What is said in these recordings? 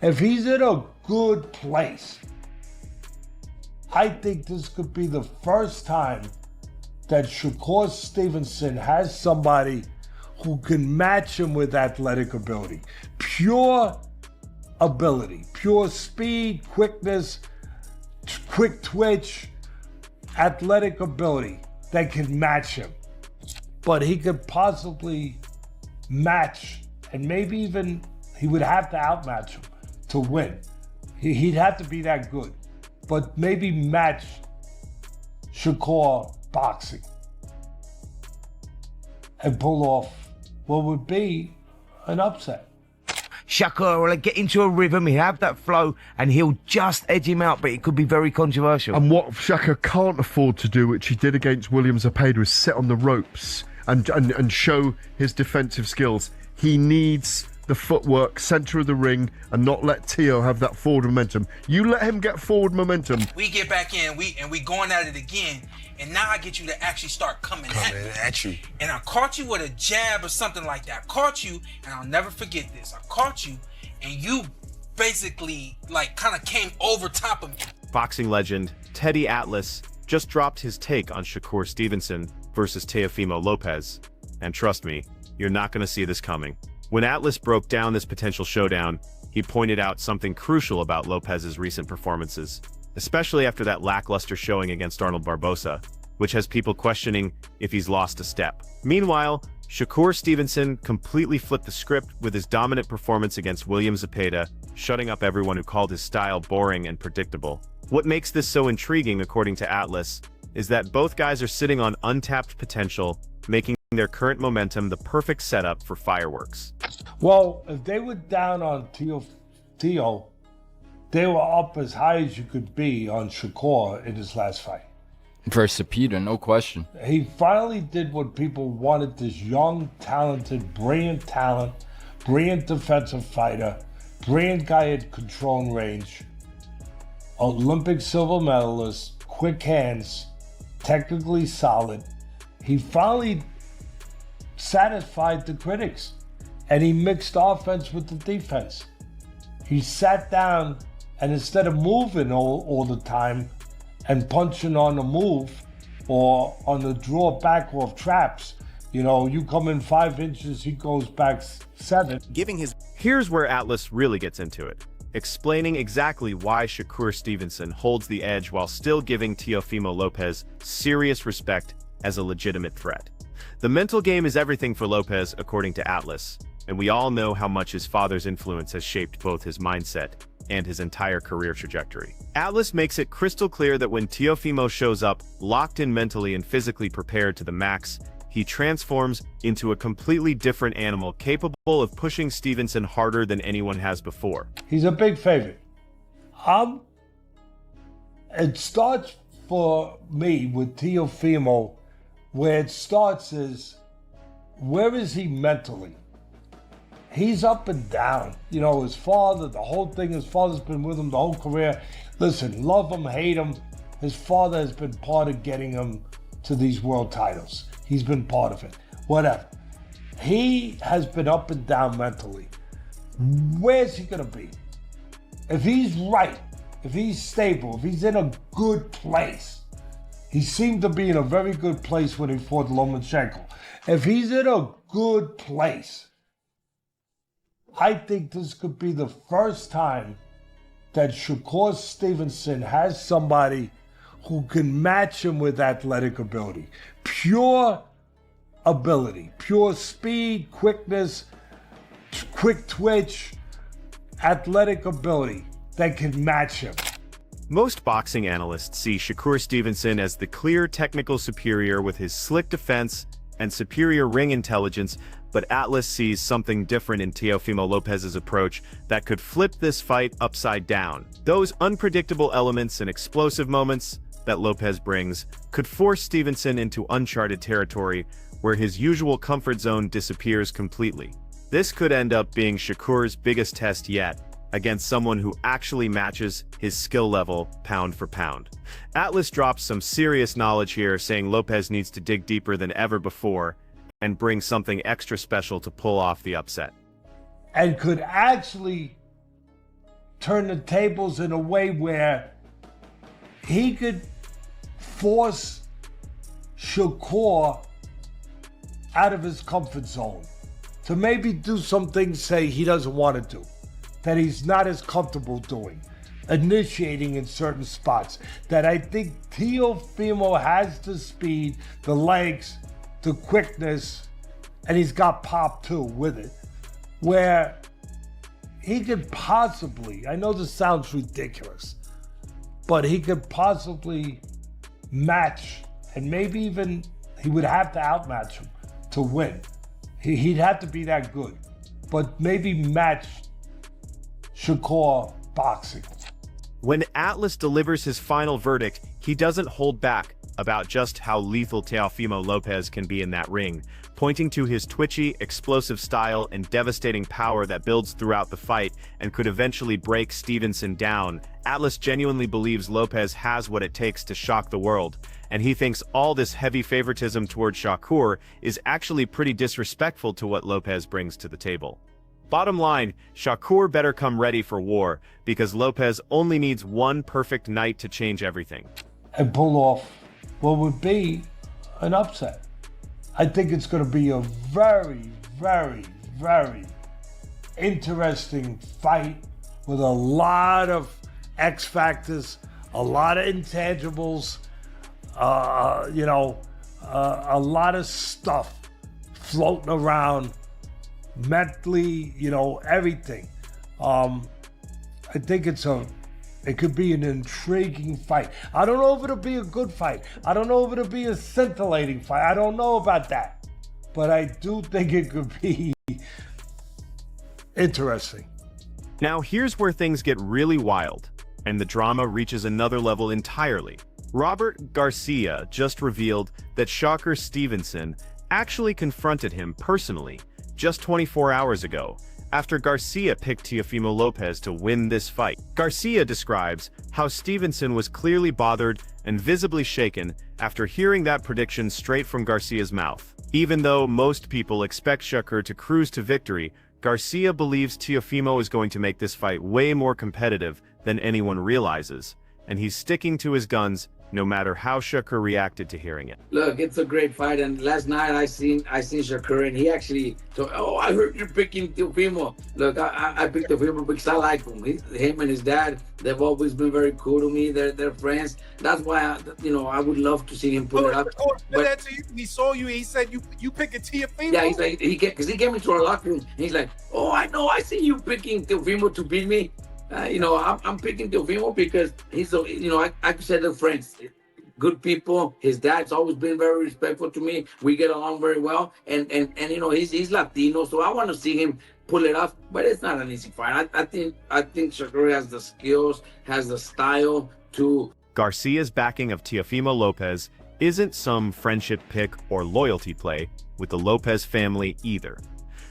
If he's in a good place, I think this could be the first time that Shakur Stevenson has somebody who can match him with athletic ability. Pure ability, pure speed, quickness, quick twitch, athletic ability that can match him. But he could possibly match, and maybe even he would have to outmatch him to win. He'd have to be that good, but maybe match Shakur boxing and pull off what would be an upset. Shakur will get into a rhythm, he'll have that flow, and he'll just edge him out, but it could be very controversial. And what Shakur can't afford to do, which he did against William Zepeda, is sit on the ropes and show his defensive skills. He needs the footwork, centre of the ring, and not let Teo have that forward momentum. You let him get forward momentum. We get back in, we going at it again, and now I get you to actually start coming at you. And I caught you with a jab or something like that. I caught you, and I'll never forget this. I caught you, and you basically like kind of came over top of me. Boxing legend Teddy Atlas just dropped his take on Shakur Stevenson versus Teofimo Lopez. And trust me, you're not going to see this coming. When Atlas broke down this potential showdown, he pointed out something crucial about Lopez's recent performances, especially after that lackluster showing against Arnold Barbosa, which has people questioning if he's lost a step. Meanwhile, Shakur Stevenson completely flipped the script with his dominant performance against William Zepeda, shutting up everyone who called his style boring and predictable. What makes this so intriguing, according to Atlas, is that both guys are sitting on untapped potential, making their current momentum the perfect setup for fireworks. Well, if they were down on Teo, they were up as high as you could be on Shakur in his last fight. Versus Zepeda, no question. He finally did what people wanted, this young, talented, brilliant talent, brilliant defensive fighter, brilliant guy at control and range, Olympic silver medalist, quick hands, technically solid. He finally satisfied the critics, and he mixed offense with the defense. He sat down, and instead of moving all the time and punching on the move or on the draw back off traps, you know, you come in 5 inches, he goes back 7. Here's where Atlas really gets into it, explaining exactly why Shakur Stevenson holds the edge while still giving Teofimo Lopez serious respect as a legitimate threat. The mental game is everything for Lopez, according to Atlas, and we all know how much his father's influence has shaped both his mindset and his entire career trajectory. Atlas makes it crystal clear that when Teofimo shows up, locked in mentally and physically prepared to the max, he transforms into a completely different animal, capable of pushing Stevenson harder than anyone has before. He's a big favorite. It starts for me with Teofimo. Where it starts is, where is he mentally? He's up and down. You know, his father, the whole thing, his father's been with him the whole career. Listen, love him, hate him, his father has been part of getting him to these world titles. He's been part of it, whatever. He has been up and down mentally. Where's he gonna be? If he's right, if he's stable, if he's in a good place, he seemed to be in a very good place when he fought Lomachenko. If he's in a good place, I think this could be the first time that Shakur Stevenson has somebody who can match him with athletic ability. Pure ability, pure speed, quickness, quick twitch, athletic ability that can match him. Most boxing analysts see Shakur Stevenson as the clear technical superior with his slick defense and superior ring intelligence, but Atlas sees something different in Teofimo Lopez's approach that could flip this fight upside down. Those unpredictable elements and explosive moments that Lopez brings could force Stevenson into uncharted territory where his usual comfort zone disappears completely. This could end up being Shakur's biggest test yet, against someone who actually matches his skill level pound for pound. Atlas drops some serious knowledge here, saying Lopez needs to dig deeper than ever before and bring something extra special to pull off the upset. And could actually turn the tables in a way where he could force Shakur out of his comfort zone to maybe do some things, say, he doesn't want to do, that he's not as comfortable doing, initiating in certain spots, that I think Teofimo has the speed, the legs, the quickness, and he's got pop too with it, where he could possibly, I know this sounds ridiculous, but he could possibly match, and maybe even he would have to outmatch him to win. He'd have to be that good, but maybe match Shakur boxing. When Atlas delivers his final verdict, he doesn't hold back about just how lethal Teofimo Lopez can be in that ring, pointing to his twitchy, explosive style and devastating power that builds throughout the fight and could eventually break Stevenson down. Atlas genuinely believes Lopez has what it takes to shock the world, and he thinks all this heavy favoritism toward Shakur is actually pretty disrespectful to what Lopez brings to the table. Bottom line, Shakur better come ready for war, because Lopez only needs one perfect night to change everything. And pull off what would be an upset. I think it's going to be a very, very, very interesting fight with a lot of X factors, a lot of intangibles, a lot of stuff floating around mentally, everything. I think it could be an intriguing fight. I don't know if it'll be a good fight. I don't know if it'll be a scintillating fight. I don't know about that. But I do think it could be interesting. Now here's where things get really wild, and the drama reaches another level entirely. Robert Garcia just revealed that Shakur Stevenson actually confronted him personally just 24 hours ago, after Garcia picked Teofimo Lopez to win this fight. Garcia describes how Stevenson was clearly bothered and visibly shaken after hearing that prediction straight from Garcia's mouth. Even though most people expect Shakur to cruise to victory, Garcia believes Teofimo is going to make this fight way more competitive than anyone realizes, and he's sticking to his guns no matter how Shakur reacted to hearing it. Look, it's a great fight, and last night I seen Shakur, and he actually told, "Oh, I heard you're picking Teofimo." Look, I picked Teofimo because I like him. Him and his dad, they've always been very cool to me. They're friends. That's why I would love to see him pull it up. But that to you, he saw you. He said you pick a Teofimo. Yeah, he's like because he came into our locker room. And he's like, "Oh, I know. I see you picking Teofimo to beat me." I'm picking Teofimo because he's so, I said they're friends, good people. His dad's always been very respectful to me. We get along very well, and he's Latino, so I want to see him pull it off. But it's not an easy fight. I think Shakur has the skills, has the style to. Garcia's backing of Teofimo Lopez isn't some friendship pick or loyalty play with the Lopez family either.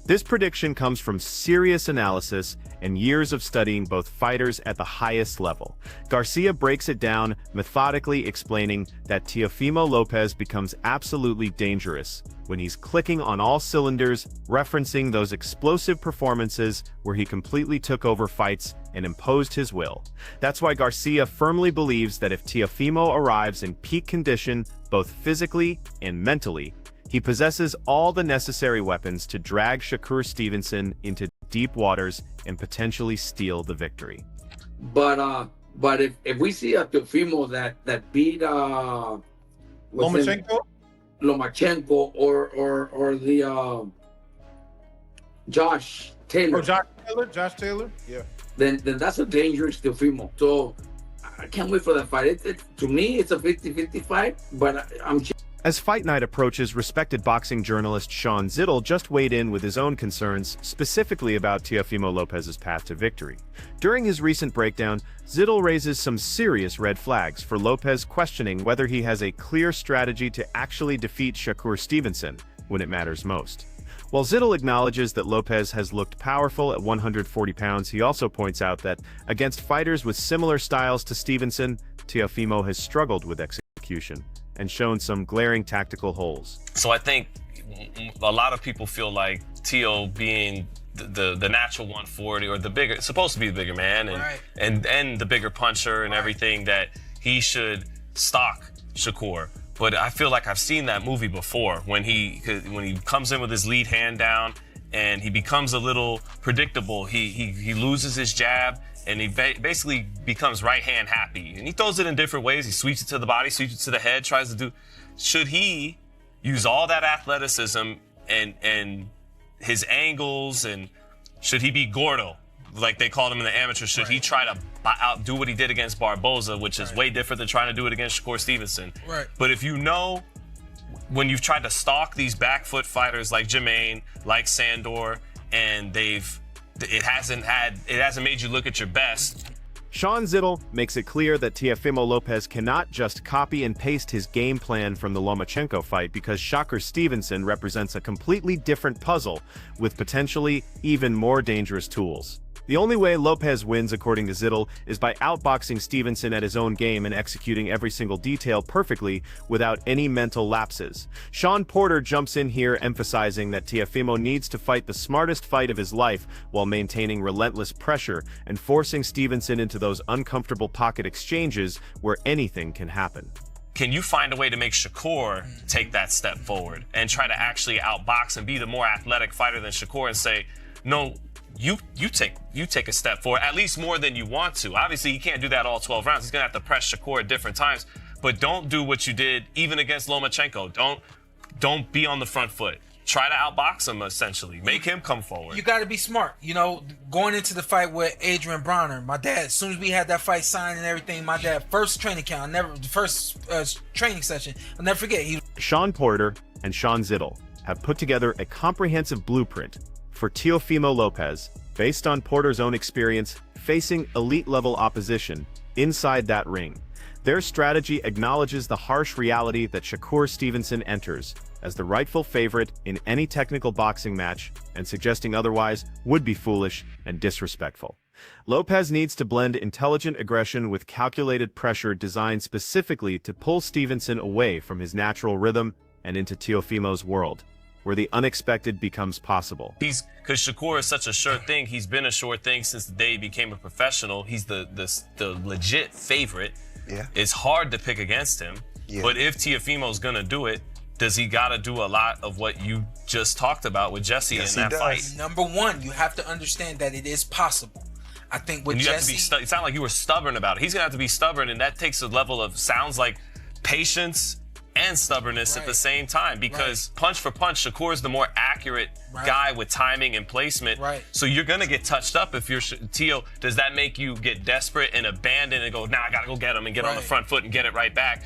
This prediction comes from serious analysis and years of studying both fighters at the highest level. Garcia breaks it down, methodically explaining that Teofimo Lopez becomes absolutely dangerous when he's clicking on all cylinders, referencing those explosive performances where he completely took over fights and imposed his will. That's why Garcia firmly believes that if Teofimo arrives in peak condition, both physically and mentally, he possesses all the necessary weapons to drag Shakur Stevenson into deep waters and potentially steal the victory. But if we see a Teofimo that beat Lomachenko or the Josh Taylor. Oh, Josh Taylor, yeah. Then that's a dangerous Teofimo. So I can't wait for that fight. To me, it's a 50-50 fight, but I'm. As Fight Night approaches, respected boxing journalist Shawn Ziddle just weighed in with his own concerns, specifically about Teofimo Lopez's path to victory. During his recent breakdown, Ziddle raises some serious red flags for Lopez, questioning whether he has a clear strategy to actually defeat Shakur Stevenson when it matters most. While Ziddle acknowledges that Lopez has looked powerful at 140 pounds, he also points out that against fighters with similar styles to Stevenson, Teofimo has struggled with execution and shown some glaring tactical holes. So I think a lot of people feel like Teo being the natural 140 or the bigger, supposed to be the bigger man and the bigger puncher and everything, that he should stalk Shakur. But I feel like I've seen that movie before when he comes in with his lead hand down and he becomes a little predictable. He loses his jab and he basically becomes right hand happy, and he throws it in different ways. He sweeps it to the body, sweeps it to the head, tries to do. Should he use all that athleticism and his angles, and should he be Gordo, like they called him in the amateur? Should he try to outdo what he did against Barboza, which is way different than trying to do it against Shakur Stevenson? Right. But if you know, when you've tried to stalk these back foot fighters like Jermaine, like Sandor, and it hasn't made you look at your best. Shawn Ziddle makes it clear that Teofimo Lopez cannot just copy and paste his game plan from the Lomachenko fight, because Shakur Stevenson represents a completely different puzzle with potentially even more dangerous tools. The only way Lopez wins, according to Ziddle, is by outboxing Stevenson at his own game and executing every single detail perfectly without any mental lapses. Shawn Porter jumps in here, emphasizing that Teofimo needs to fight the smartest fight of his life while maintaining relentless pressure and forcing Stevenson into those uncomfortable pocket exchanges where anything can happen. Can you find a way to make Shakur take that step forward and try to actually outbox and be the more athletic fighter than Shakur and say, no, you take a step forward, at least more than you want to. Obviously, he can't do that all 12 rounds. He's going to have to press Shakur at different times. But don't do what you did even against Lomachenko. Don't be on the front foot. Try to outbox him, essentially. Make him come forward. You got to be smart. You know, going into the fight with Adrian Bronner, my dad, as soon as we had that fight signed and everything, my dad, first training camp, first training session, I'll never forget. Shawn Porter and Shawn Ziddle have put together a comprehensive blueprint for Teofimo Lopez, based on Porter's own experience facing elite-level opposition inside that ring. Their strategy acknowledges the harsh reality that Shakur Stevenson enters as the rightful favorite in any technical boxing match, and suggesting otherwise would be foolish and disrespectful. Lopez needs to blend intelligent aggression with calculated pressure designed specifically to pull Stevenson away from his natural rhythm and into Teofimo's world, where the unexpected becomes possible. Because Shakur is such a sure thing. He's been a sure thing since the day he became a professional. He's the legit favorite. Yeah. It's hard to pick against him. Yeah. But if Teofimo's gonna do it, does he gotta do a lot of what you just talked about with Jesse in that fight? Number one, you have to understand that it is possible. I think with Jesse, it sounded like you were stubborn about it. He's gonna have to be stubborn, and that takes a level of, sounds like, patience and stubbornness at the same time, because punch for punch, Shakur's the more accurate guy with timing and placement. So you're gonna get touched up if you're Teo. Does that make you get desperate and abandon and go, nah, I gotta go get him and get on the front foot and get it right back?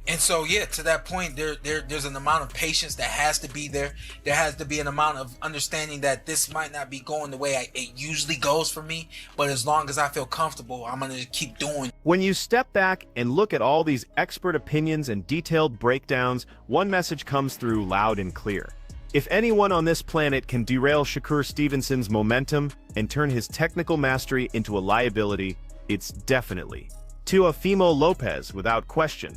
And so, yeah, to that point, there's an amount of patience that has to be there. There has to be an amount of understanding that this might not be going the way it usually goes for me, but as long as I feel comfortable, I'm going to keep doing. When you step back and look at all these expert opinions and detailed breakdowns, one message comes through loud and clear. If anyone on this planet can derail Shakur Stevenson's momentum and turn his technical mastery into a liability, it's definitely Teofimo Lopez, without question.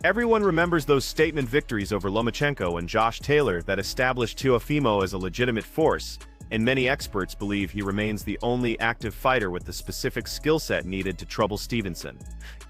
Everyone remembers those statement victories over Lomachenko and Josh Taylor that established Teofimo as a legitimate force, and many experts believe he remains the only active fighter with the specific skill set needed to trouble Stevenson.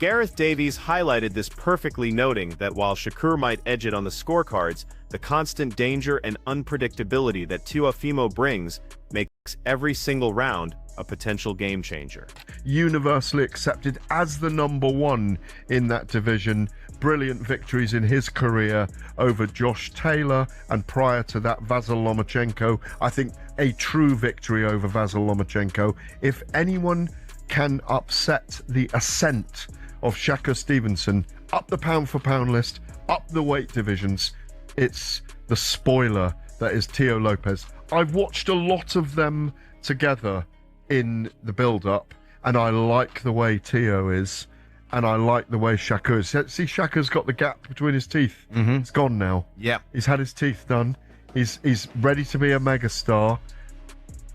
Gareth Davies highlighted this perfectly, noting that while Shakur might edge it on the scorecards, the constant danger and unpredictability that Teofimo brings makes every single round a potential game changer. Universally accepted as the #1 in that division. Brilliant victories in his career over Josh Taylor, and prior to that, Vasyl Lomachenko. I think a true victory over Vasyl Lomachenko. If anyone can upset the ascent of Shakur Stevenson up the pound-for-pound list, up the weight divisions, it's the spoiler that is Teo Lopez. I've watched a lot of them together in the build-up, and I like the way Teo is, and I like the way Shakur is. See, Shakur's got the gap between his teeth. It's gone now. Yeah. He's had his teeth done. He's ready to be a megastar.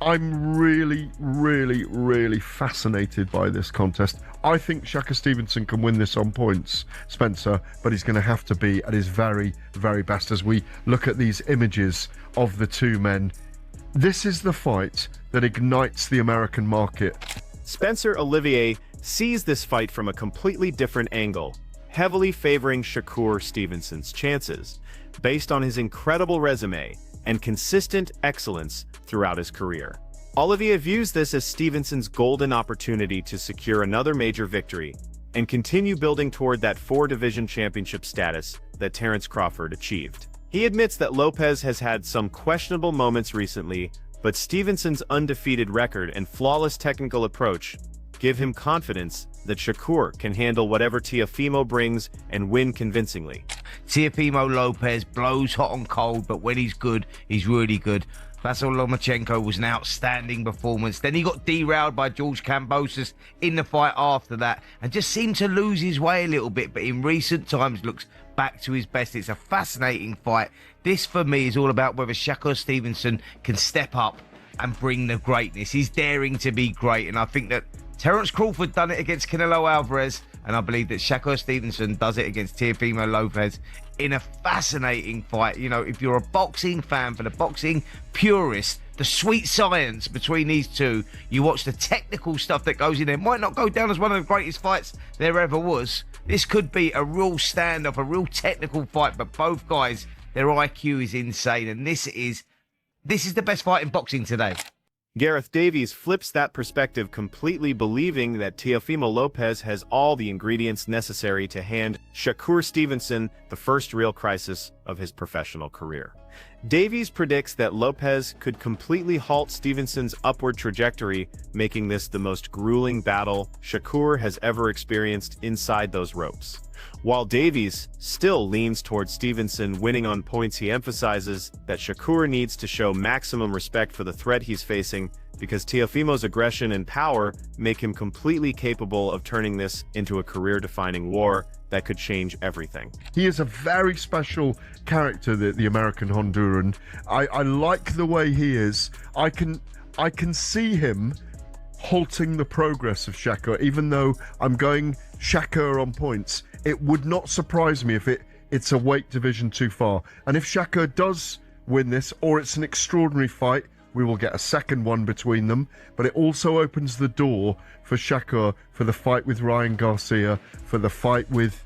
I'm really, really, really fascinated by this contest. I think Shakur Stevenson can win this on points, Spencer, but he's going to have to be at his very, very best as we look at these images of the two men This is the fight that ignites the American market. Spencer Olivier sees this fight from a completely different angle, heavily favoring Shakur Stevenson's chances, based on his incredible resume and consistent excellence throughout his career. Olivier views this as Stevenson's golden opportunity to secure another major victory and continue building toward that 4-division championship status that Terence Crawford achieved. He admits that Lopez has had some questionable moments recently, but Stevenson's undefeated record and flawless technical approach give him confidence that Shakur can handle whatever Teofimo brings and win convincingly. Teofimo Lopez blows hot and cold, but when he's good, he's really good. Lomachenko was an outstanding performance. Then he got derailed by George Kambosos in the fight after that and just seemed to lose his way a little bit, but in recent times looks back to his best. It's a fascinating fight. This, for me, is all about whether Shakur Stevenson can step up and bring the greatness. He's daring to be great, and I think that Terence Crawford done it against Canelo Alvarez, and I believe that Shakur Stevenson does it against Teofimo Lopez in a fascinating fight. You know, if you're a boxing fan, for the boxing purist, the sweet science between these two, you watch the technical stuff that goes in there. Might not go down as one of the greatest fights there ever was. This could be a real standoff, a real technical fight, but both guys, their IQ is insane, and this is the best fight in boxing today. Gareth Davies flips that perspective completely, believing that Teofimo Lopez has all the ingredients necessary to hand Shakur Stevenson the first real crisis of his professional career. Davies predicts that Lopez could completely halt Stevenson's upward trajectory, making this the most grueling battle Shakur has ever experienced inside those ropes. While Davies still leans towards Stevenson winning on points, he emphasizes that Shakur needs to show maximum respect for the threat he's facing, because Teofimo's aggression and power make him completely capable of turning this into a career-defining war that could change everything. He is a very special character, the American Honduran. I like the way he is. I can see him halting the progress of Shakur, even though I'm going Shakur on points. It would not surprise me if it's a weight division too far. And if Shakur does win this, or it's an extraordinary fight, we will get a second one between them. But it also opens the door for Shakur for the fight with Ryan Garcia, for the fight with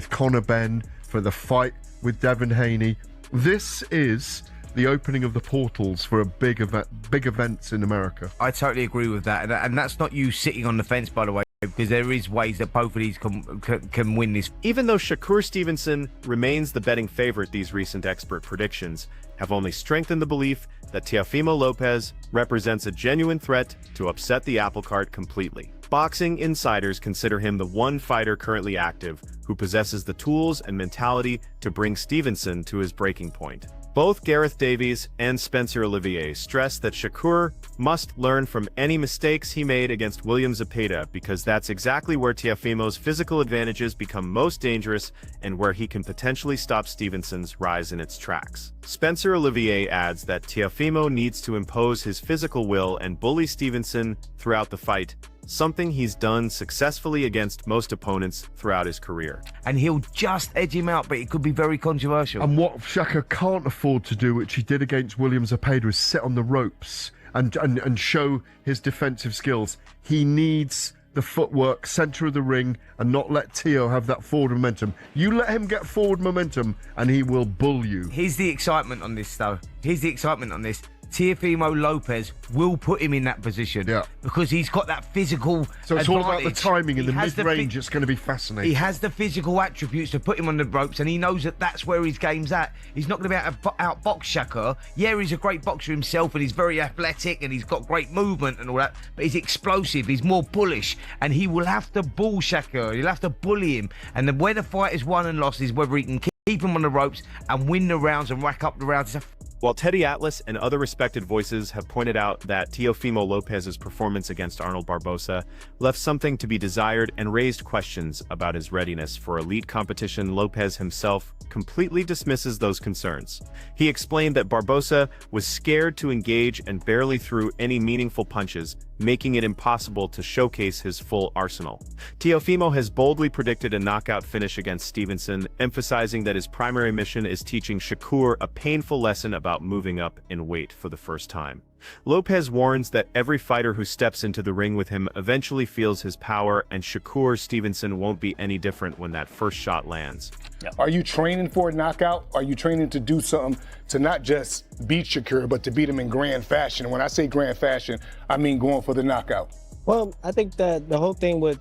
Conor Benn, for the fight with Devin Haney. This is the opening of the portals for a big events in America. I totally agree with that, and that's not you sitting on the fence, by the way, because there is ways that both of these can win this. Even though Shakur Stevenson remains the betting favorite, these recent expert predictions have only strengthened the belief that Teofimo Lopez represents a genuine threat to upset the apple cart completely. Boxing insiders consider him the one fighter currently active who possesses the tools and mentality to bring Stevenson to his breaking point. Both Gareth Davies and Spencer Olivier stress that Shakur must learn from any mistakes he made against William Zepeda, because that's exactly where Teofimo's physical advantages become most dangerous and where he can potentially stop Stevenson's rise in its tracks. Spencer Olivier adds that Teofimo needs to impose his physical will and bully Stevenson throughout the fight, something he's done successfully against most opponents throughout his career. And he'll just edge him out, but it could be very controversial. And what Shakur can't afford to do, which he did against William Zepeda, is sit on the ropes and show his defensive skills. He needs the footwork, center of the ring, and not let Teo have that forward momentum. You let him get forward momentum and he will bull you. Here's the excitement on this, though. Here's the excitement on this. Teofimo Lopez will put him in that position, because he's got that physical So it's advantage. all about the timing in the mid-range. It's going to be fascinating. He has the physical attributes to put him on the ropes, and he knows that that's where his game's at. He's not going to be able to outbox Shakur. Yeah, he's a great boxer himself, and he's very athletic, and he's got great movement and all that, but he's explosive, he's more bullish, and he will have to bull Shakur. He'll have to bully him, and then where the fight is won and lost is whether he can keep him on the ropes and win the rounds and rack up the rounds. While Teddy Atlas and other respected voices have pointed out that Teofimo Lopez's performance against Arnold Barbosa left something to be desired and raised questions about his readiness for elite competition, Lopez himself completely dismisses those concerns. He explained that Barbosa was scared to engage and barely threw any meaningful punches, making it impossible to showcase his full arsenal. Teofimo has boldly predicted a knockout finish against Stevenson, emphasizing that his primary mission is teaching Shakur a painful lesson about about moving up in weight for the first time. Lopez warns that every fighter who steps into the ring with him eventually feels his power, and Shakur Stevenson won't be any different when that first shot lands. Are you training for a knockout? Are you training to do something to not just beat Shakur, but to beat him in grand fashion? And when I say grand fashion, I mean going for the knockout. Well, I think that the whole thing with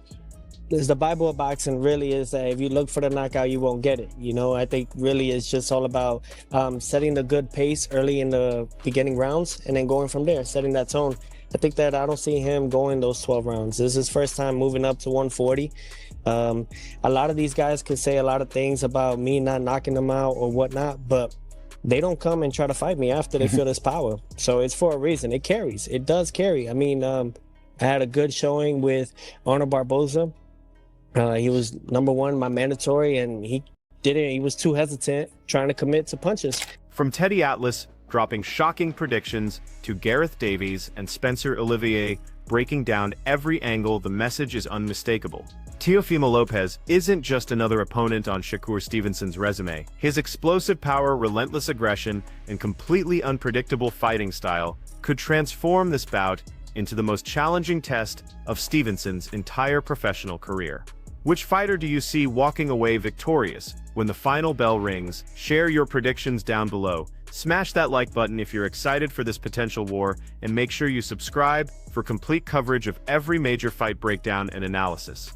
is the Bible of boxing really is that if you look for the knockout, you won't get it. You know, I think really it's just all about setting the good pace early in the beginning rounds and then going from there, setting that tone. I think that I don't see him going those 12 rounds. This is his first time moving up to 140. A lot of these guys could say a lot of things about me not knocking them out or whatnot, but they don't come and try to fight me after they feel this power. So it's for a reason. It carries. It does carry. I mean, I had a good showing with Arnold Barboza. He was #1, my mandatory, and he didn't. He was too hesitant trying to commit to punches. From Teddy Atlas dropping shocking predictions to Gareth Davies and Spencer Olivier breaking down every angle, the message is unmistakable. Teofimo Lopez isn't just another opponent on Shakur Stevenson's resume. His explosive power, relentless aggression, and completely unpredictable fighting style could transform this bout into the most challenging test of Stevenson's entire professional career. Which fighter do you see walking away victorious when the final bell rings? Share your predictions down below. Smash that like button if you're excited for this potential war, and make sure you subscribe for complete coverage of every major fight breakdown and analysis.